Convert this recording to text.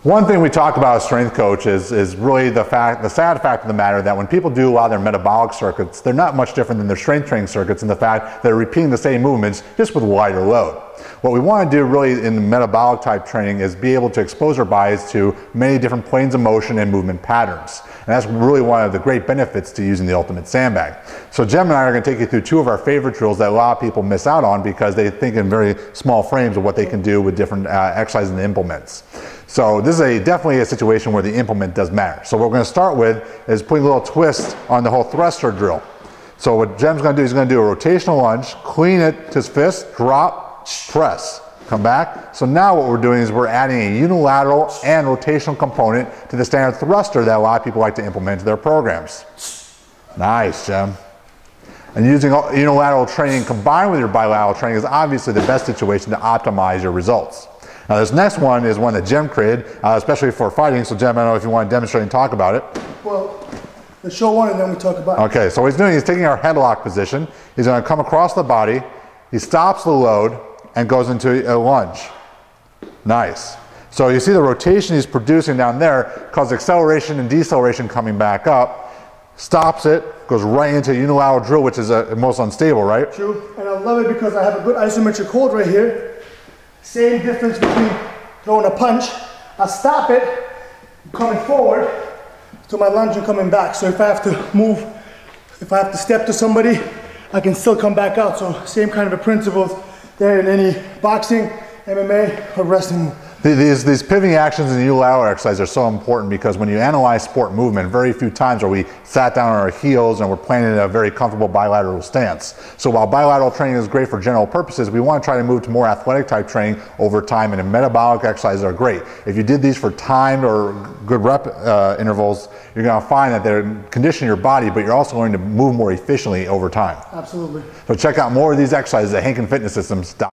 One thing we talked about as strength coach is really the sad fact of the matter that when people do a lot of their metabolic circuits, they're not much different than their strength training circuits in the fact they're repeating the same movements just with lighter load. What we want to do really in the metabolic type training is be able to expose our bodies to many different planes of motion and movement patterns. And that's really one of the great benefits to using the Ultimate Sandbag. So Jem and I are going to take you through two of our favorite drills that a lot of people miss out on because they think in very small frames of what they can do with different exercises and implements. So this is definitely a situation where the implement does matter. So what we're going to start with is putting a little twist on the whole thruster drill. So what Jem's going to do is he's going to do a rotational lunge, clean it to his fist, drop, press, come back. So now what we're doing is we're adding a unilateral and rotational component to the standard thruster that a lot of people like to implement to their programs. Nice, Jem. And using unilateral training combined with your bilateral training is obviously the best situation to optimize your results. Now this next one is one that Jem created, especially for fighting. So Jem, I don't know if you want to demonstrate and talk about it. Well, let's show one and then we talk about it. Okay, so what he's doing, he's taking our headlock position. He's going to come across the body. He stops the load and goes into a lunge. Nice. So you see the rotation he's producing down there causes acceleration and deceleration coming back up. Stops it, goes right into a unilateral drill, which is most unstable, right? True, and I love it because I have a good isometric hold right here. Same difference between throwing a punch. I stop it, coming forward to my lunge and coming back. So if I have to move, if I have to step to somebody, I can still come back out. So same kind of a principles there in any boxing, MMA, or wrestling. These pivoting actions in the unilateral exercise are so important because when you analyze sport movement, very few times are we sat down on our heels and we're playing in a very comfortable bilateral stance. So while bilateral training is great for general purposes, we want to try to move to more athletic type training over time, and metabolic exercises are great. If you did these for timed or good rep intervals, you're going to find that they're conditioning your body, but you're also going to move more efficiently over time. Absolutely. So check out more of these exercises at HankenFitnessSystems.com.